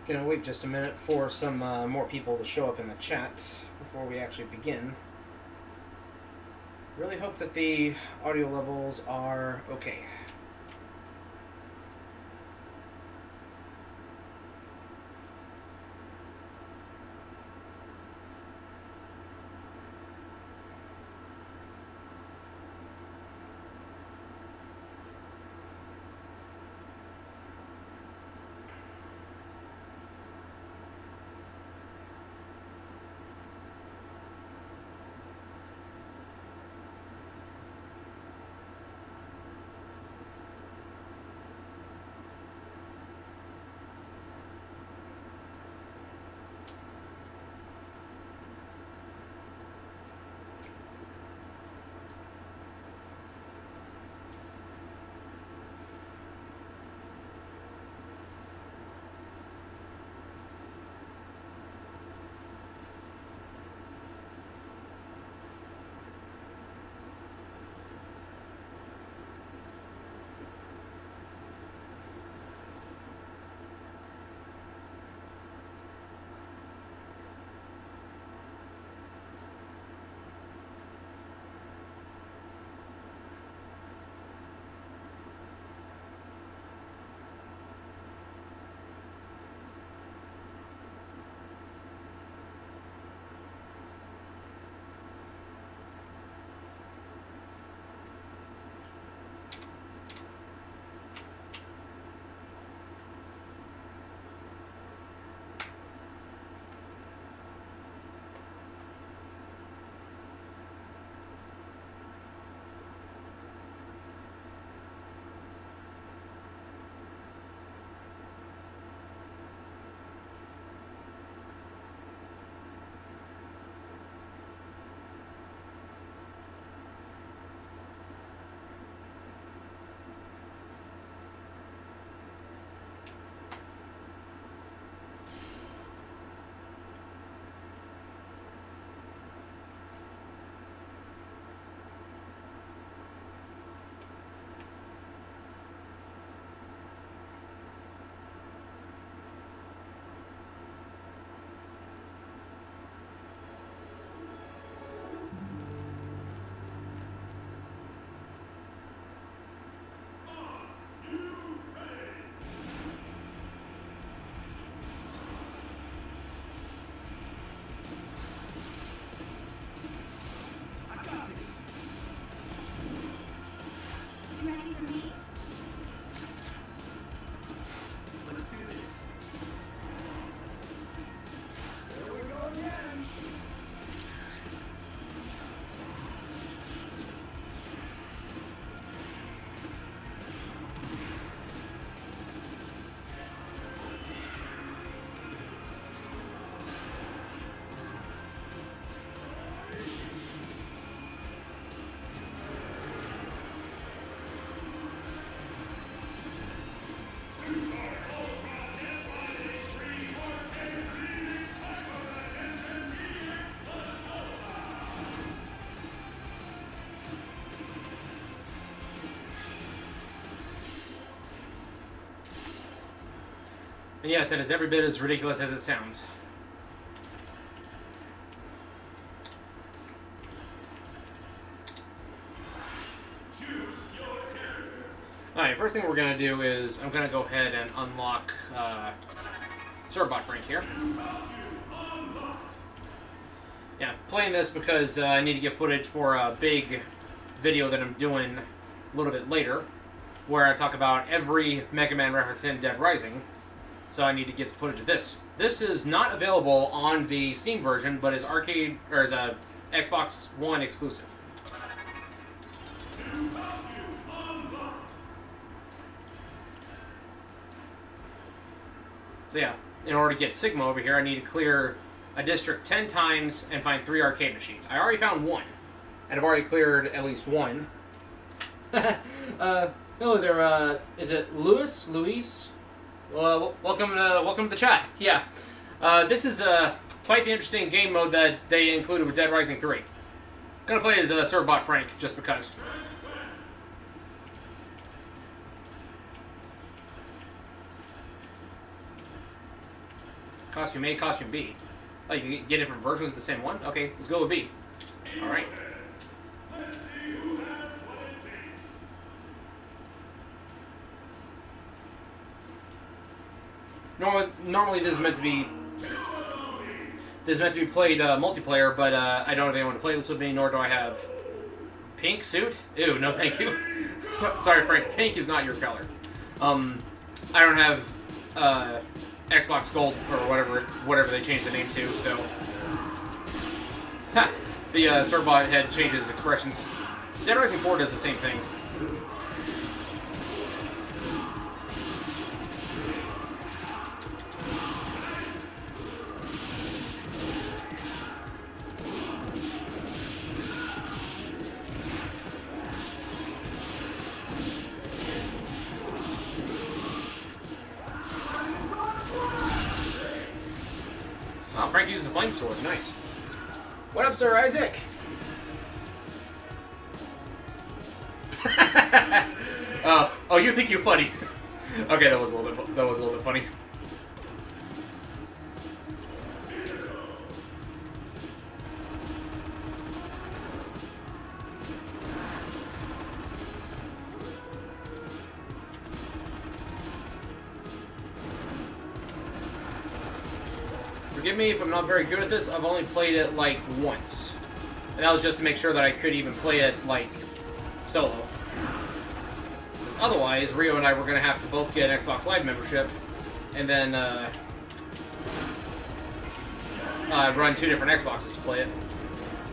Gonna wait just a minute for some more people to show up in the chat before we actually begin. Really hope that the audio levels are okay. And yes, that is every bit as ridiculous as it sounds. Alright, first thing we're going to do is I'm going to go ahead and unlock Swordbot rank here. Yeah, playing this because I need to get footage for a big video that I'm doing a little bit later, where I talk about every Mega Man reference in Dead Rising. So I need to get footage of this. This is not available on the Steam version, but is arcade or is a Xbox One exclusive. So yeah, in order to get Sigma over here, I need to clear a district 10 times and find 3 arcade machines. I already found 1, and I've already cleared at least 1. Hello there, is it Luis? Welcome to the chat. Yeah. This is quite the interesting game mode that they included with Dead Rising 3. Gonna play as Servbot Frank, just because. Costume A, Costume B. Oh, you can get different versions of the same one? Okay, let's go with B. Alright. Normally this is meant to be played multiplayer, but I don't have anyone to play this with me, nor do I have pink suit. Ew, no thank you. Sorry, Frank, pink is not your color. I don't have Xbox Gold or whatever they changed the name to, so the Servbot had changed his expressions. Dead Rising 4 does the same thing. Oh, Frank uses a flame sword. Nice. What up, Sir Isaac? Oh, you think you're funny? Okay, that was a little bit funny. Forgive me if I'm not very good at this. I've only played it like once, and that was just to make sure that I could even play it like solo. Otherwise, Rio and I were going to have to both get an Xbox Live membership, and then run 2 different Xboxes to play it.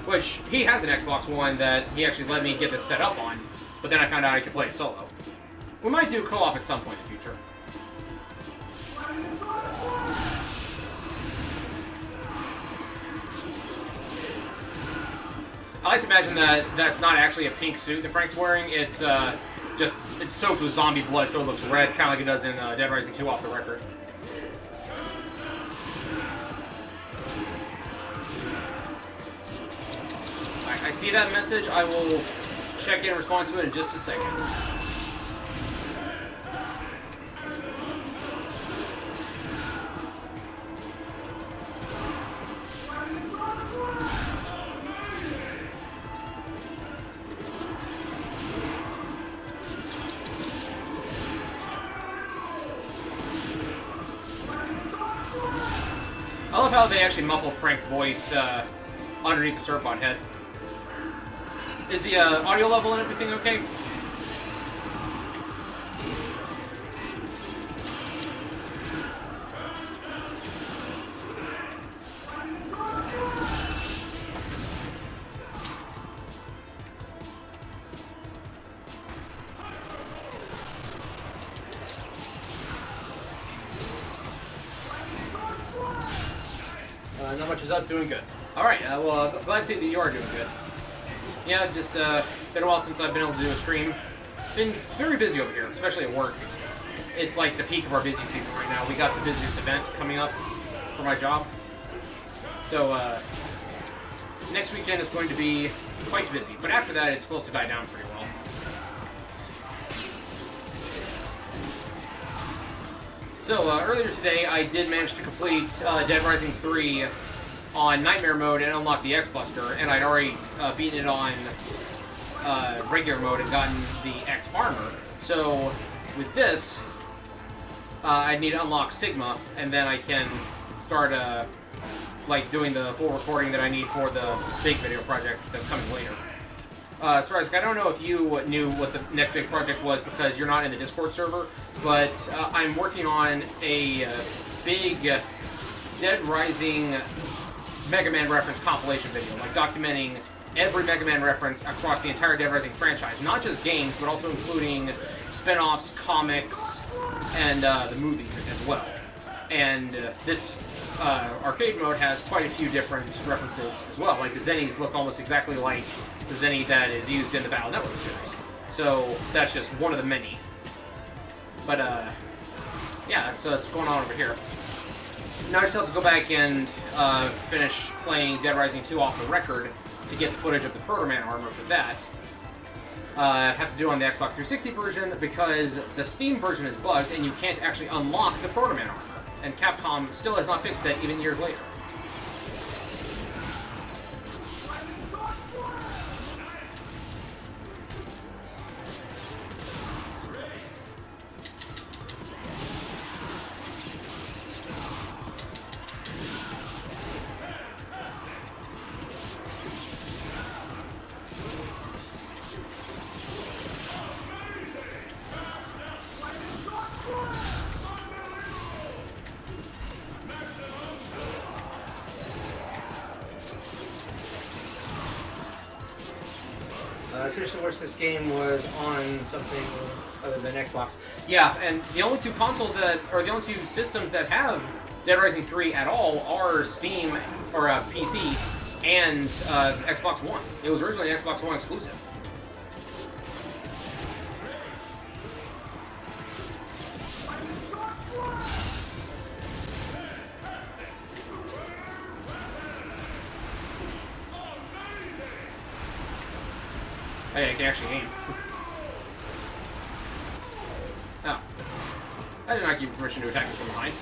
Which, he has an Xbox One that he actually let me get this set up on, but then I found out I could play it solo. We might do co-op at some point in the future. I like to imagine that that's not actually a pink suit that Frank's wearing. It's it's soaked with zombie blood, so it looks red, kind of like it does in Dead Rising 2 off the record. I see that message. I will check in and respond to it in just a second. I love how they actually muffled Frank's voice underneath the Servbot head. Is the audio level and everything okay? Not much is up, doing good. Alright, well, glad to see that you are doing good. Yeah, just been a while since I've been able to do a stream. Been very busy over here, especially at work. It's like the peak of our busy season right now. We got the busiest event coming up for my job. So, next weekend is going to be quite busy. But after that, it's supposed to die down pretty well. So, earlier today, I did manage to complete Dead Rising 3 on Nightmare mode and unlock the X-Busker, and I'd already beaten it on regular mode and gotten the X-Farmer. So, with this, I need to unlock Sigma, and then I can start like doing the full recording that I need for the big video project that's coming later. So Isaac, I don't know if you knew what the next big project was because you're not in the Discord server, but I'm working on a big Dead Rising Mega Man reference compilation video, like documenting every Mega Man reference across the entire Dead Rising franchise. Not just games, but also including spin-offs, comics, and the movies as well. And this arcade mode has quite a few different references as well. Like the Zennies look almost exactly like the Zenny that is used in the Battle Network series. So that's just one of the many. But yeah, that's what's going on over here. Now I still have to go back and finish playing Dead Rising 2 off the record to get the footage of the Proto-Man armor for that. I have to do it on the Xbox 360 version because the Steam version is bugged and you can't actually unlock the Proto-Man armor. And Capcom still has not fixed it even years later. I seriously wish this game was on something other than Xbox. Yeah, and the only two consoles that, or the only two systems that have Dead Rising 3 at all are Steam, or PC, and Xbox One. It was originally an Xbox One exclusive. Hey, I can actually aim. Oh. I did not give you permission to attack me from behind.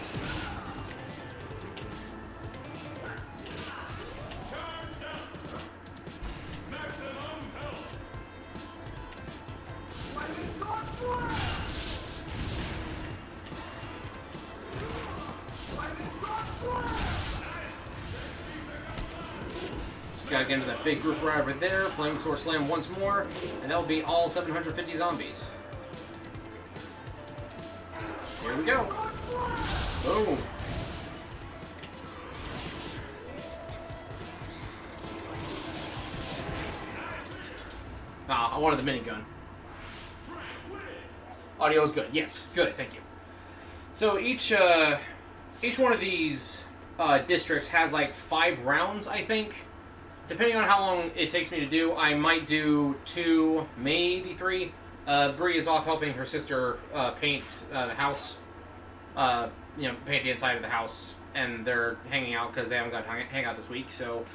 Gotta get into that big group right over there. Flaming Sword Slam once more, and that'll be all 750 zombies. Here we go. Boom. Ah, I wanted the minigun. Audio is good. Yes, good. Thank you. So each one of these districts has like 5 rounds, I think. Depending on how long it takes me to do, I might do 2, maybe 3. Bree is off helping her sister paint the house. Paint the inside of the house, and they're hanging out because they haven't got to hang out this week. So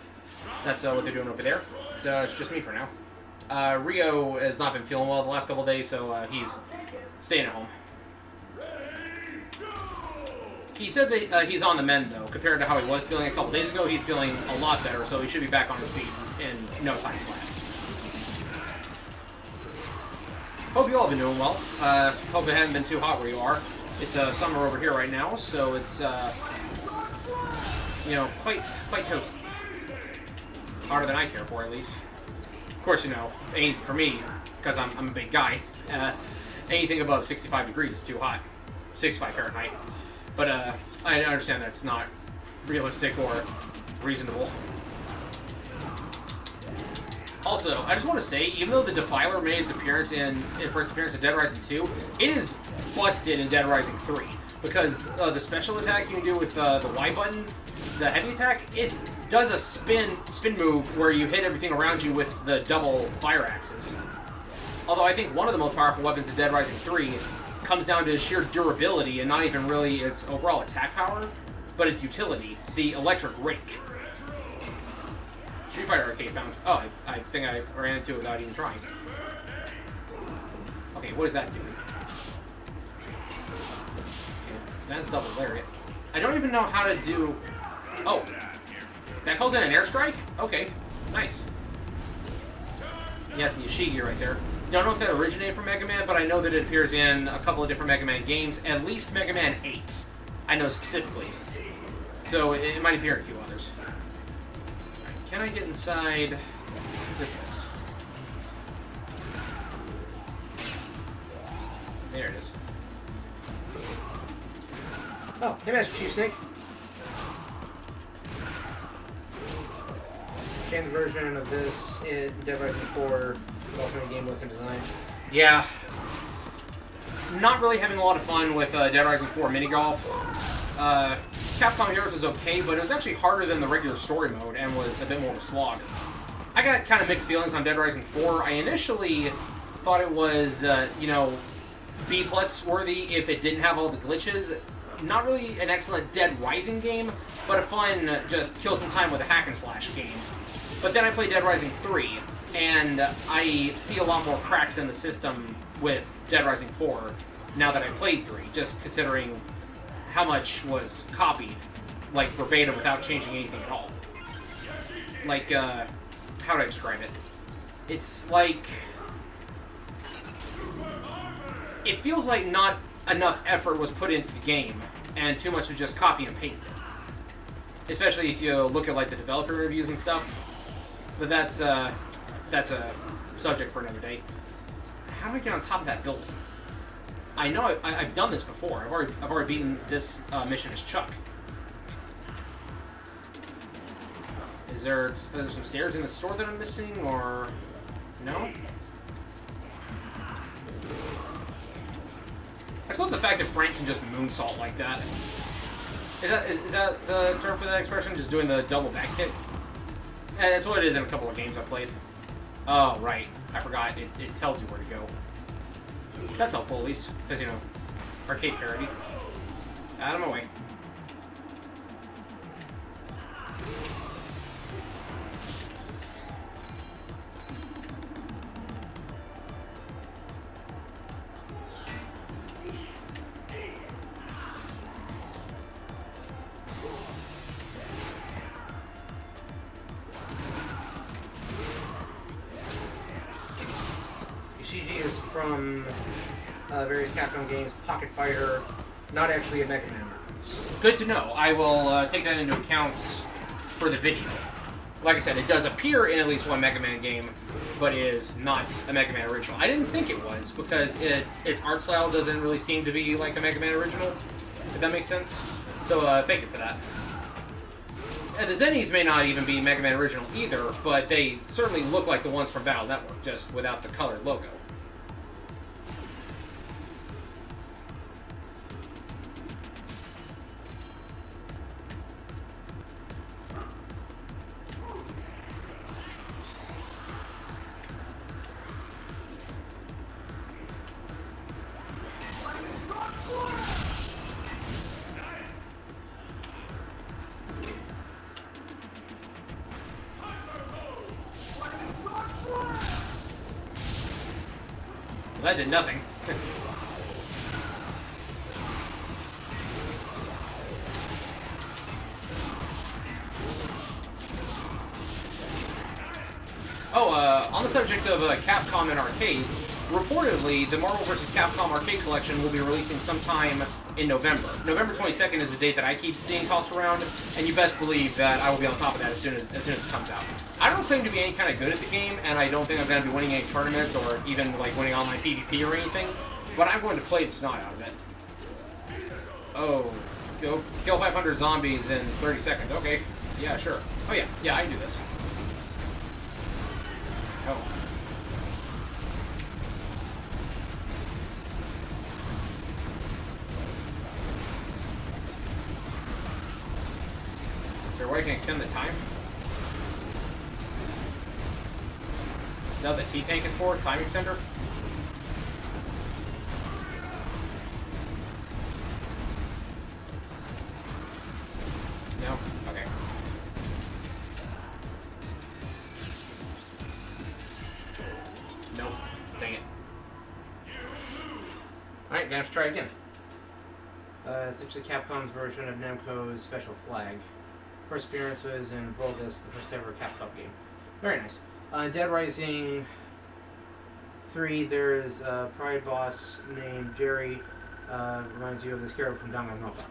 that's what they're doing over there. So it's just me for now. Rio has not been feeling well the last couple of days, so he's staying at home. He said that he's on the mend, though. Compared to how he was feeling a couple days ago, he's feeling a lot better, so he should be back on his feet in no time flat. Hope you all have been doing well. Hope it hasn't been too hot where you are. It's summer over here right now, so it's, quite toasty. Hotter than I care for, at least. Of course, anything for me, because I'm a big guy, anything above 65 degrees is too hot. 65 Fahrenheit. But I understand that's not realistic or reasonable. Also, I just want to say, even though the Defiler made its appearance in first appearance in Dead Rising 2, it is busted in Dead Rising 3. Because the special attack you can do with the Y button, the heavy attack, it does a spin move where you hit everything around you with the double fire axes. Although I think one of the most powerful weapons in Dead Rising 3 comes down to sheer durability and not even really its overall attack power, but its utility, the electric rake. Street Fighter Arcade found. Oh, I think I ran into it without even trying. Okay, what is that doing? Okay, that's double lariat. I don't even know how to do... Oh, that calls in an airstrike? Okay, nice. Yeah, it's Yoshigi right there. Don't know if that originated from Mega Man, but I know that it appears in a couple of different Mega Man games, at least Mega Man 8. I know specifically. So it might appear in a few others. Can I get inside this place? There it is. Oh, hey, Master Chief Snake. Change the version of this in Dead Rising 4 alternate game list and design. Yeah. Not really having a lot of fun with Dead Rising 4 mini golf. Capcom Heroes was okay, but it was actually harder than the regular story mode and was a bit more of a slog. I got kind of mixed feelings on Dead Rising 4. I initially thought it was, B+ worthy if it didn't have all the glitches. Not really an excellent Dead Rising game, but a fun, just kill some time with a hack and slash game. But then I played Dead Rising 3, and I see a lot more cracks in the system with Dead Rising 4 now that I played 3, just considering how much was copied, like verbatim, without changing anything at all. Like, how do I describe it? It's like... It feels like not enough effort was put into the game, and too much was just copy and paste it. Especially if you look at like the developer reviews and stuff. But that's a subject for another day. How do I get on top of that building? I know I've done this before. I've already beaten this mission as Chuck. Is there some stairs in the store that I'm missing, or no? I just love the fact that Frank can just moonsault like that. Is that the term for that expression? Just doing the double back kick? And that's what it is in a couple of games I've played. Oh, right. I forgot. It tells you where to go. That's helpful, at least. Because, arcade parody. Out of my way. Ishiji is from various Capcom games, Pocket Fighter, not actually a Mega Man reference. Good to know. I will take that into account for the video. Like I said, it does appear in at least one Mega Man game, but it is not a Mega Man original. I didn't think it was, because its art style doesn't really seem to be like a Mega Man original, if that makes sense. So thank you for that. And the Zennies may not even be Mega Man original either, but they certainly look like the ones from Battle Network, just without the colored logo. Well, that did nothing. On the subject of Capcom and arcades, reportedly, the Marvel vs. Capcom Arcade Collection will be releasing sometime in November. November 22nd is the date that I keep seeing tossed around, and you best believe that I will be on top of that as soon as it comes out. I don't claim to be any kind of good at the game, and I don't think I'm going to be winning any tournaments or even like winning online PvP or anything, but I'm going to play the snot out of it. Oh, go kill 500 zombies in 30 seconds. Okay, yeah, sure. Oh yeah, I can do this. Oh. Is there a way I can extend the time? Is that what the T-Tank is for? Time extender? No? Okay. Nope. Dang it. Alright, gonna have to try again. Essentially Capcom's version of Namco's Special Flag. First appearance was in Volgus, the first ever Capcom game. Very nice. Dead Rising 3, there's a Pride boss named Jerry. Reminds you of this character from Danganronpa.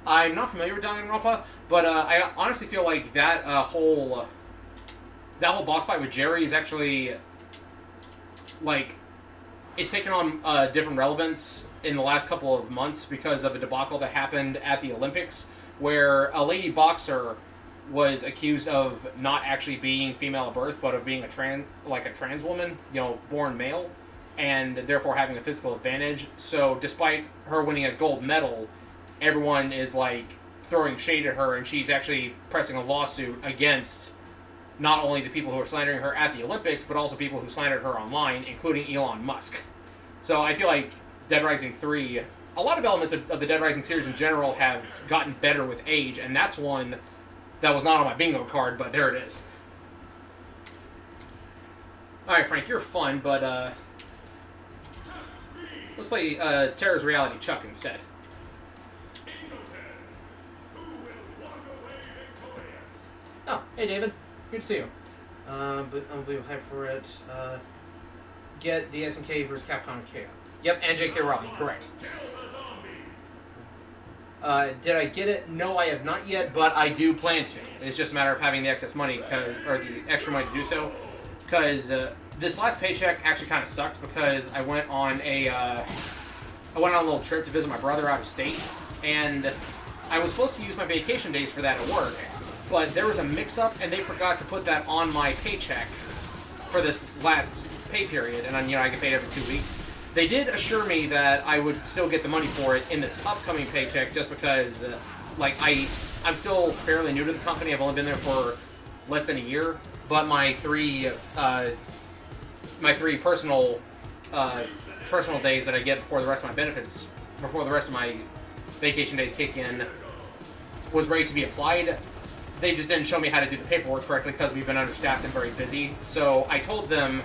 I'm not familiar with Danganronpa, but I honestly feel like that whole boss fight with Jerry is actually like it's taken on different relevance in the last couple of months because of a debacle that happened at the Olympics, where a lady boxer was accused of not actually being female at birth, but of being a trans woman, born male, and therefore having a physical advantage. So despite her winning a gold medal, everyone is like throwing shade at her, and she's actually pressing a lawsuit against not only the people who are slandering her at the Olympics, but also people who slandered her online, including Elon Musk. So I feel like Dead Rising 3, a lot of elements of the Dead Rising series in general have gotten better with age, and that's one that was not on my bingo card, but there it is. Alright, Frank, you're fun, but let's play Terror's Reality Chuck instead. Oh, hey David. Good to see you. But I'll be hyped for it. Get the SNK vs. Capcom KO. Yep, and J.K. Rowling, correct. Did I get it? No, I have not yet, But I do plan to. It's just a matter of having the excess money, or the extra money to do so. Because this last paycheck actually kind of sucked because I went on a little trip to visit my brother out of state, and I was supposed to use my vacation days for that at work, but there was a mix-up, and they forgot to put that on my paycheck for this last pay period, and I get paid every 2 weeks. They did assure me that I would still get the money for it in this upcoming paycheck, just because, I'm still fairly new to the company. I've only been there for less than a year, but my three personal days that I get before the rest of my benefits, before the rest of my vacation days kick in, was ready to be applied. They just didn't show me how to do the paperwork correctly because we've been understaffed and very busy. So I told one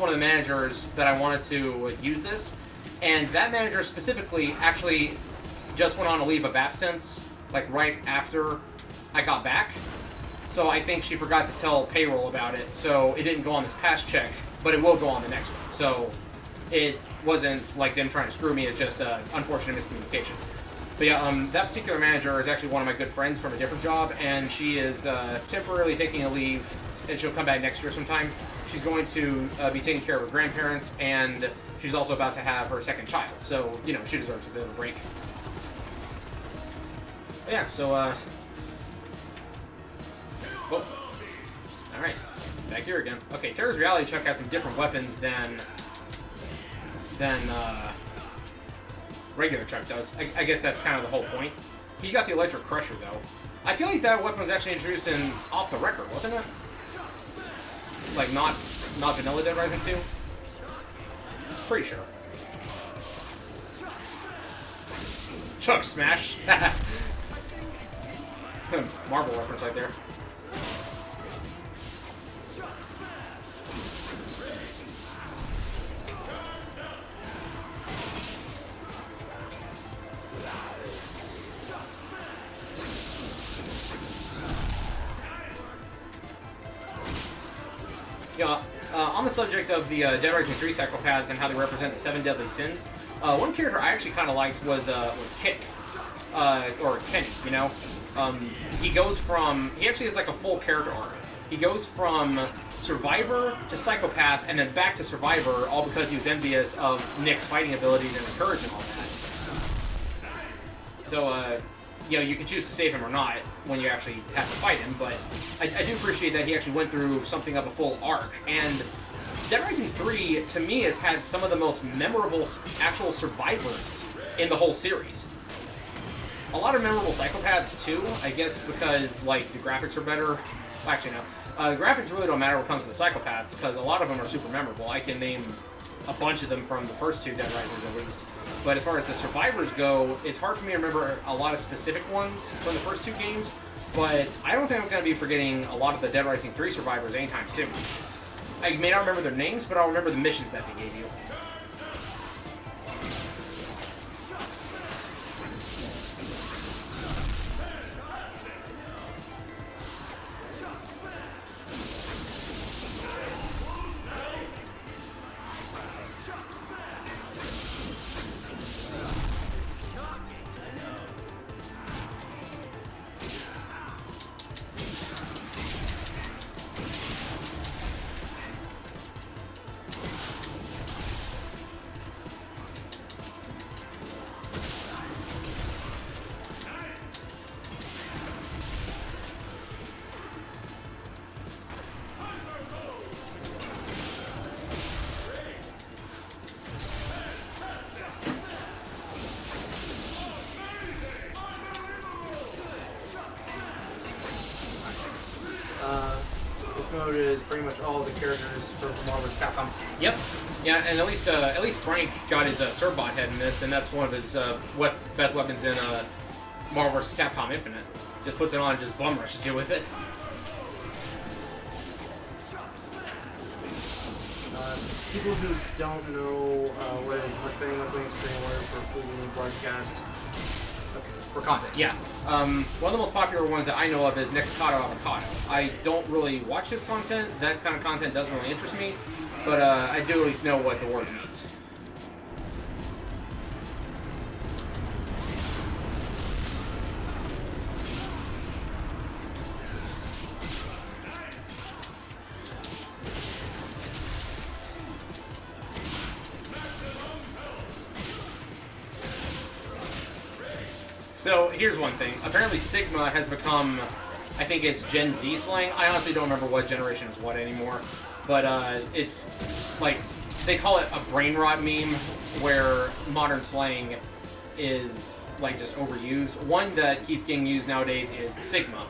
of the managers that I wanted to use this, and that manager specifically actually just went on a leave of absence, like right after I got back. So I think she forgot to tell payroll about it, so it didn't go on this past check, but it will go on the next one. So it wasn't like them trying to screw me, it's just an unfortunate miscommunication. But yeah, that particular manager is actually one of my good friends from a different job, and she is temporarily taking a leave, and she'll come back next year sometime. She's going to be taking care of her grandparents, and she's also about to have her second child, so, she deserves a bit of a break. But yeah, so, oh. Alright, back here again. Okay, Terror's Reality Chuck has some different weapons than regular Chuck does. I guess that's kind of the whole point. He got the Electric Crusher, though. I feel like that weapon was actually introduced in Off the Record, wasn't it? Like, not Vanilla Dead Rising 2? Pretty sure. Chuck Smash! Marvel reference right there. On the subject of the Dead Rising 3 psychopaths and how they represent the 7 deadly sins, one character I actually kind of liked was Kick, or Kenny. He actually has like a full character arc. He goes from survivor to psychopath and then back to survivor, all because he was envious of Nick's fighting abilities and his courage and all that. So, you can choose to save him or not when you actually have to fight him, but I do appreciate that he actually went through something of a full arc. And Dead Rising 3, to me, has had some of the most memorable actual survivors in the whole series. A lot of memorable psychopaths, too, I guess because, the graphics are better. Well, actually, no. The graphics really don't matter when it comes to the psychopaths, because a lot of them are super memorable. I can name a bunch of them from the first 2 Dead Risings, at least. But as far as the survivors go, it's hard for me to remember a lot of specific ones from the first 2 games, but I don't think I'm going to be forgetting a lot of the Dead Rising 3 survivors anytime soon. I may not remember their names, but I'll remember the missions that they gave you. This mode is pretty much all the characters from Marvel vs. Capcom. Yep. Yeah, and at least Frank got his Cerbot head in this, and that's one of his best weapons in Marvel vs. Capcom Infinite. Just puts it on and just bum rushes you with it. People who don't know what is mukbang is pretty word for food broadcast. For content, yeah. One of the most popular ones that I know of is Nikocado Avocado. I don't really watch his content. That kind of content doesn't really interest me, but I do at least know what the word means. So here's one thing. Apparently Sigma has become, I think it's Gen Z slang. I honestly don't remember what generation is what anymore. But it's like, they call it a brain rot meme, where modern slang is like just overused. One that keeps getting used nowadays is Sigma.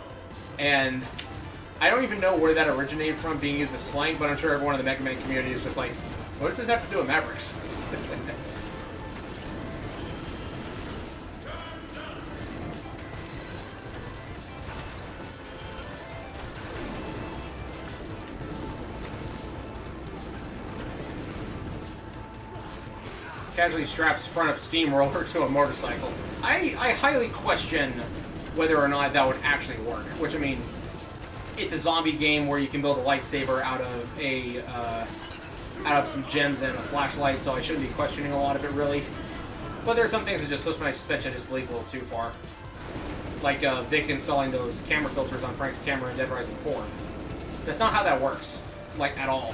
And I don't even know where that originated from being used as slang, but I'm sure everyone in the Mega Man community is just like, what does this have to do with Mavericks? Casually straps front of steamroller to a motorcycle. I highly question whether or not that would actually work. Which, I mean, it's a zombie game where you can build a lightsaber out of some gems and a flashlight, so I shouldn't be questioning a lot of it really. But there are some things that just push my suspension of disbelief a little too far. Like Vic installing those camera filters on Frank's camera in Dead Rising 4. That's not how that works, like, at all.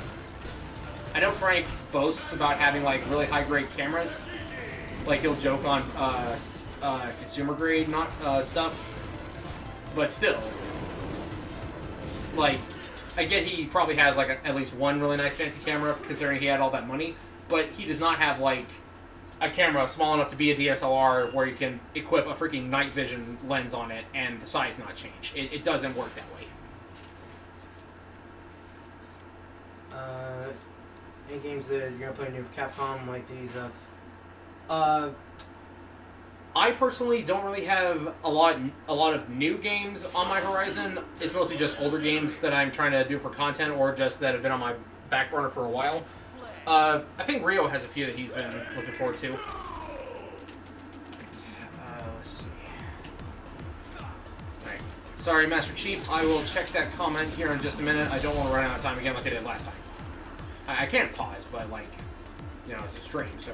I know Frank boasts about having, like, really high-grade cameras. Like, he'll joke on consumer-grade stuff. But still, like, I get he probably has, like, at least one really nice fancy camera, considering he had all that money. But he does not have, like, a camera small enough to be a DSLR where you can equip a freaking night vision lens on it and the size not change. It doesn't work that way. Any games that you're gonna play new with Capcom, like these? I personally don't really have a lot of new games on my horizon. It's mostly just older games that I'm trying to do for content, or just that have been on my back burner for a while. I think Rio has a few that he's been looking forward to. Let's see. Alright. Sorry, Master Chief. I will check that comment here in just a minute. I don't want to run out of time again like I did last time. I can't pause, but, like, you know, it's a stream, so...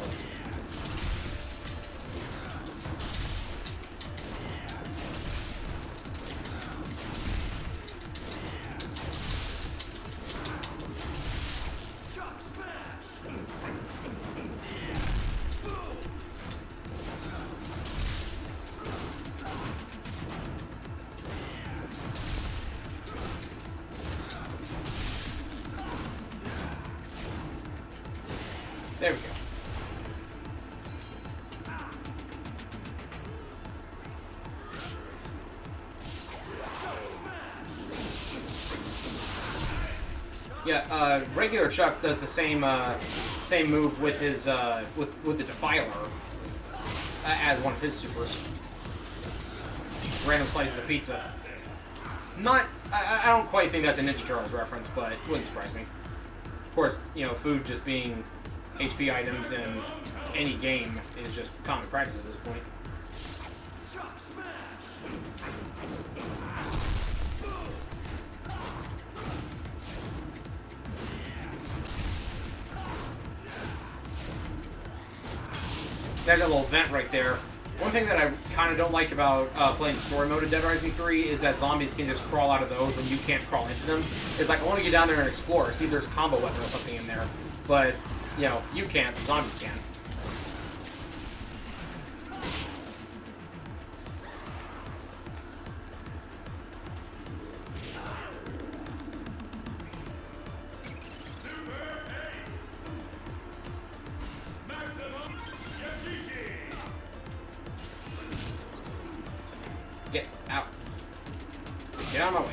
There we go. Yeah, regular Chuck does the same move with his with the Defiler as one of his supers. Random slices of pizza. Not, I don't quite think that's a Ninja Turtles reference, but it wouldn't surprise me. Of course, you know, food just being HP items in any game is just common practice at this point. There's a little vent right there. One thing that I kind of don't like about playing story mode in Dead Rising 3 is that zombies can just crawl out of those when you can't crawl into them. It's like, I want to get down there and explore, see if there's a combo weapon or something in there. But, you know, you can't, the zombies can. Get out. Get out of my way.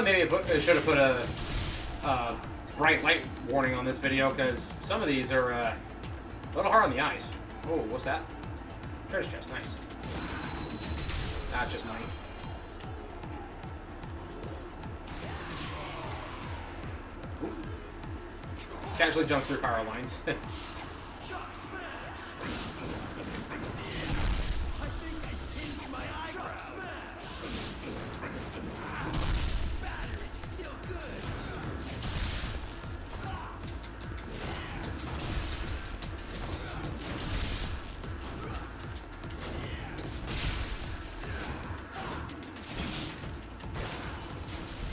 feel like maybe I should have put a bright light warning on this video, because some of these are a little hard on the eyes. Oh, what's that? Treasure chest, nice. That's just money. Ooh. Casually jumps through power lines.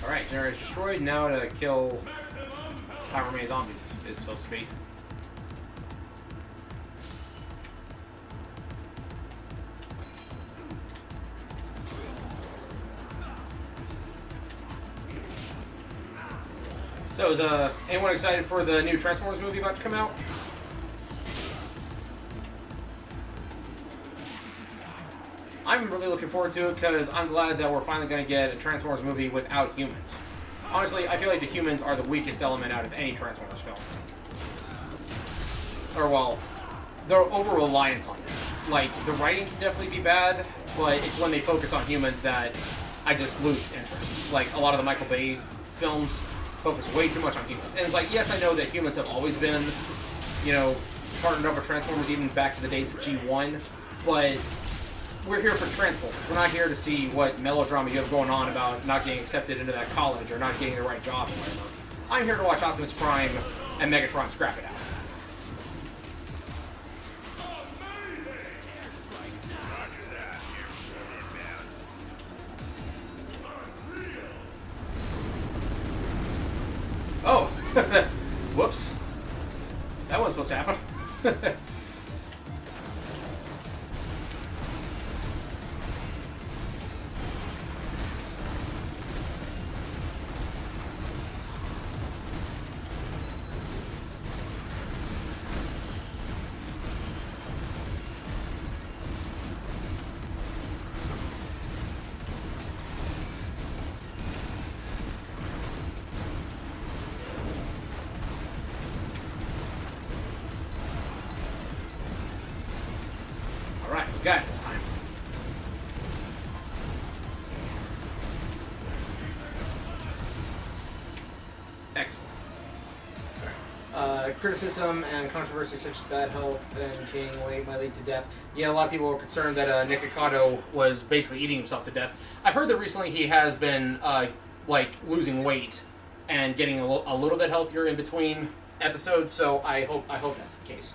Alright, generator's destroyed. Now to kill however many zombies it's supposed to be. So is anyone excited for the new Transformers movie about to come out? I'm really looking forward to it because I'm glad that we're finally going to get a Transformers movie without humans. Honestly, I feel like the humans are the weakest element out of any Transformers film. Or, well, their over-reliance on them. Like, the writing can definitely be bad, but it's when they focus on humans that I just lose interest. Like, a lot of the Michael Bay films focus way too much on humans. And it's like, yes, I know that humans have always been, you know, partnered up with Transformers even back to the days of G1, but we're here for Transformers. We're not here to see what melodrama you have going on about not getting accepted into that college or not getting the right job or whatever. I'm here to watch Optimus Prime and Megatron scrap it out. Oh! Whoops. That wasn't supposed to happen. Alright, we got it this time. Excellent. Criticism and controversy such as bad health and gaining weight might lead to death. Yeah, a lot of people were concerned that Nick Ocado was basically eating himself to death. I've heard that recently he has been, like, losing weight and getting a little bit healthier in between episodes, so I hope that's the case.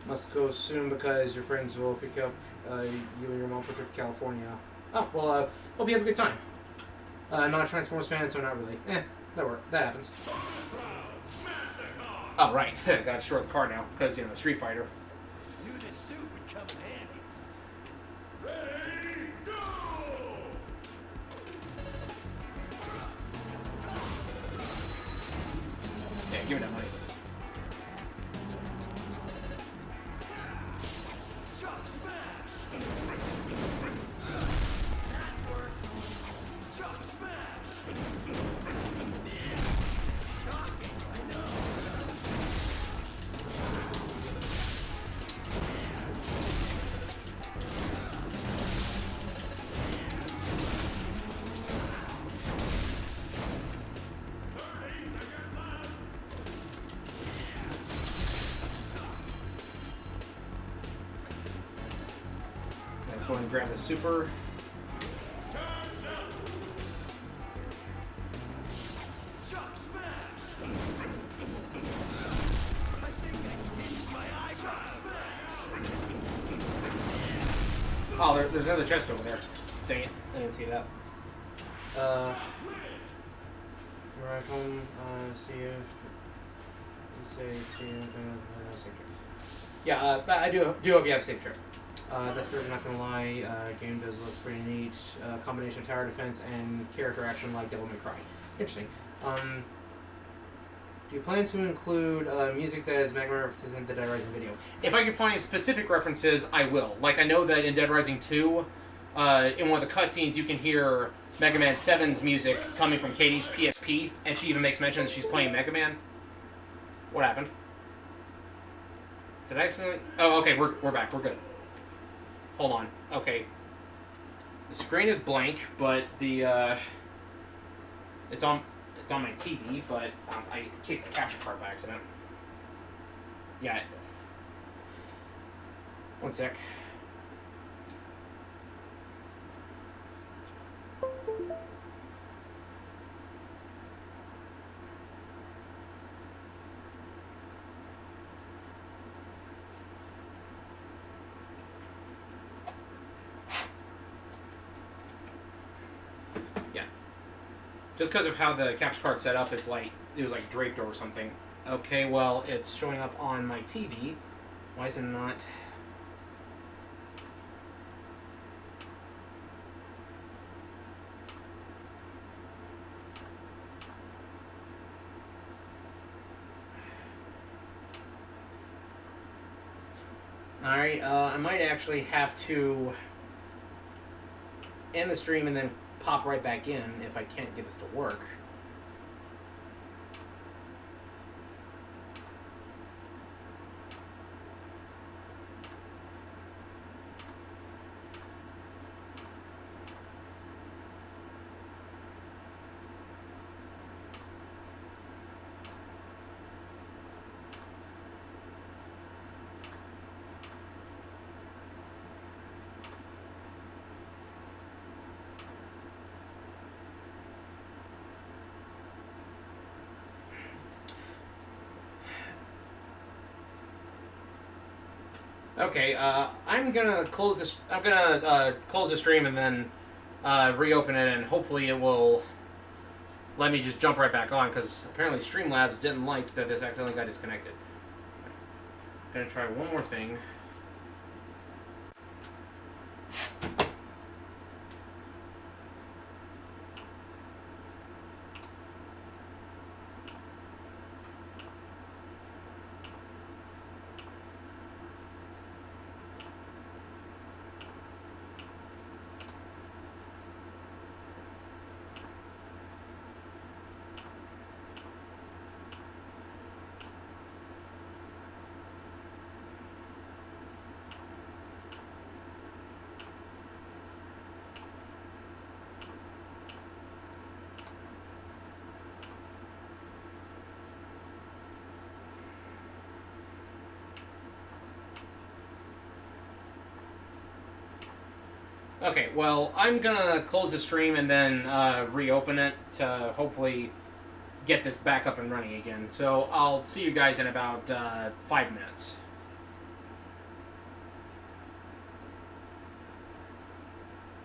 Must go soon because your friends will pick up you and your mom for a trip to California. Oh, well, hope you have a good time. Not a Transformers fan, so not really. That happens. Oh, right. Gotta destroy the car now, because, you know, Street Fighter. This suit would come in handy. Ready, go! Yeah, give me that money. Shock smash! Shock smash! Shocking, I know. Let's go and grab the super. Shock smash! I think I squeezed my eye. Shock smash! Oh, there's another chest over there. Dang it. I didn't see that. Arrive home, see you. See you, safe trip. Yeah, but I do hope you have a safe trip. That's good, not gonna lie, game does look pretty neat. Combination of tower defense and character action like Devil May Cry. Interesting. Do you plan to include music that is Mega Man references in the Dead Rising video? If I can find specific references, I will. Like, I know that in Dead Rising 2, in one of the cutscenes, you can hear Mega Man 7's music coming from Katie's PSP, and she even makes mention that she's playing Mega Man. What happened? Did I accidentally? Oh, okay, we're back. We're good. Hold on. Okay. The screen is blank, but the it's on my TV, but I kicked the capture card by accident. Yeah. One sec. Just because of how the capture card's set up, it's like it was like draped over something. Okay, well, it's showing up on my TV. Why is it not? Alright, I might actually have to end the stream and then pop right back in if I can't get this to work. Okay, I'm gonna close this. I'm gonna close the stream and then reopen it, and hopefully it will let me just jump right back on, because apparently Streamlabs didn't like that this accidentally got disconnected. I'm gonna try one more thing. Okay, well, I'm gonna close the stream and then reopen it to hopefully get this back up and running again. So I'll see you guys in about 5 minutes.